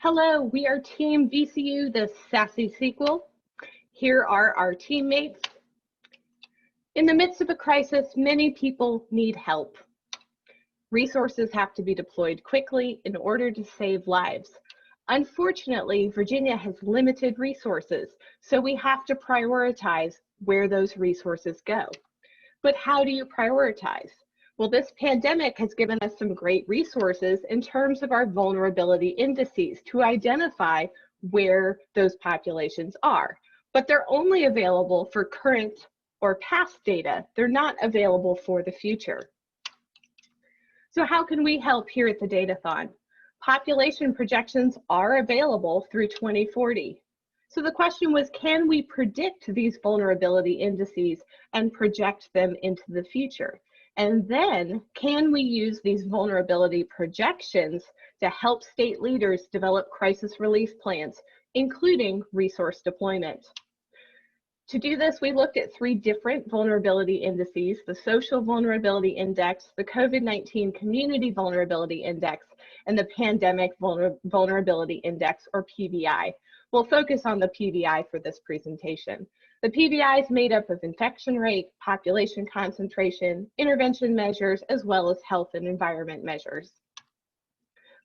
Hello, we are Team VCU, the SASsy SeQueL. Here are our teammates. In the midst of a crisis, many people need help. Resources have to be deployed quickly in order to save lives. Unfortunately, Virginia has limited resources, so we have to prioritize where those resources go. But how do you prioritize? Well, this pandemic has given us some great resources in terms of our vulnerability indices to identify where those populations are. But they're only available for current or past data. They're not available for the future. So how can we help here at the Datathon? Population projections are available through 2040. So the question was, can we predict these vulnerability indices and project them into the future? And then, can we use these vulnerability projections to help state leaders develop crisis relief plans, including resource deployment? To do this, we looked at 3 different vulnerability indices: the Social Vulnerability Index, the COVID-19 Community Vulnerability Index, and the Pandemic Vulnerability Index, or PVI. We'll focus on the PVI for this presentation. The PVI is made up of infection rate, population concentration, intervention measures, as well as health and environment measures.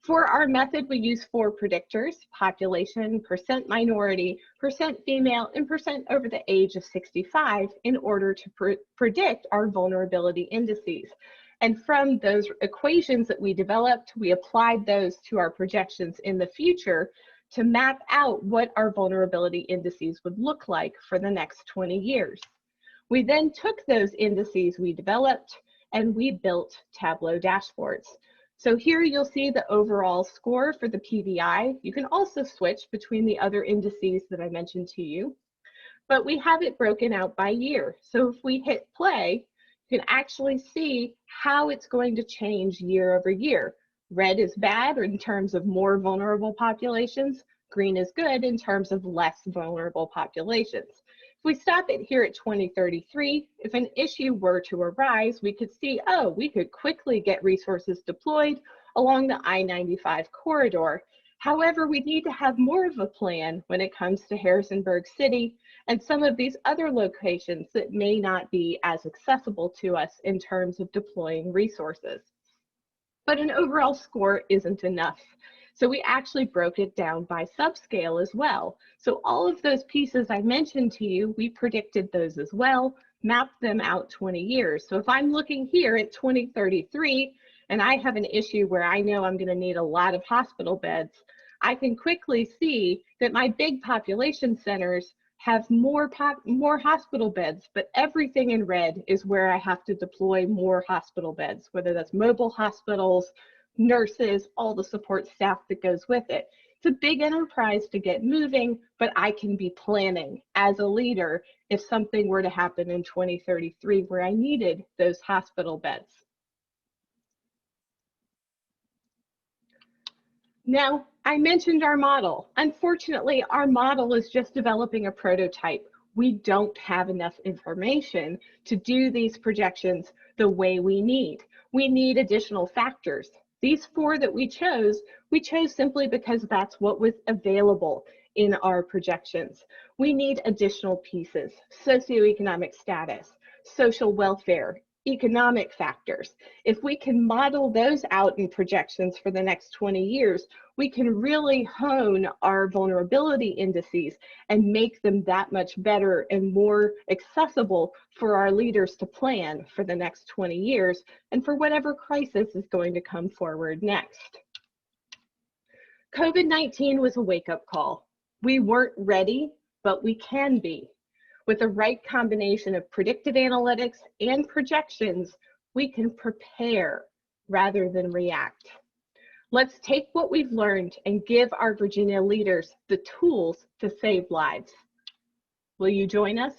For our method, we use 4 predictors: population, percent minority, percent female, and percent over the age of 65 in order to predict our vulnerability indices. And from those equations that we developed, we applied those to our projections in the future to map out what our vulnerability indices would look like for the next 20 years. We then took those indices we developed and we built Tableau dashboards. So here you'll see the overall score for the PVI. You can also switch between the other indices that I mentioned to you, but we have it broken out by year. So if we hit play, you can actually see how it's going to change year over year. Red is bad in terms of more vulnerable populations. Green is good in terms of less vulnerable populations. If we stop it here at 2033, if an issue were to arise, we could see, oh, we could quickly get resources deployed along the I-95 corridor. However, we need to have more of a plan when it comes to Harrisonburg City and some of these other locations that may not be as accessible to us in terms of deploying resources. But an overall score isn't enough. So we actually broke it down by subscale as well. So all of those pieces I mentioned to you, we predicted those as well, mapped them out 20 years. So if I'm looking here at 2033 and I have an issue where I know I'm going to need a lot of hospital beds, I can quickly see that my big population centers have more hospital beds, but everything in red is where I have to deploy more hospital beds, whether that's mobile hospitals, nurses, all the support staff that goes with it. It's a big enterprise to get moving, but I can be planning as a leader if something were to happen in 2033 where I needed those hospital beds. Now, I mentioned our model. Unfortunately, our model is just developing a prototype. We don't have enough information to do these projections the way we need. We need additional factors. These 4 that we chose simply because that's what was available in our projections. We need additional pieces: socioeconomic status, social welfare, economic factors. If we can model those out in projections for the next 20 years, we can really hone our vulnerability indices and make them that much better and more accessible for our leaders to plan for the next 20 years and for whatever crisis is going to come forward next. COVID-19 was a wake-up call. We weren't ready, but we can be. With the right combination of predictive analytics and projections, we can prepare rather than react. Let's take what we've learned and give our Virginia leaders the tools to save lives. Will you join us?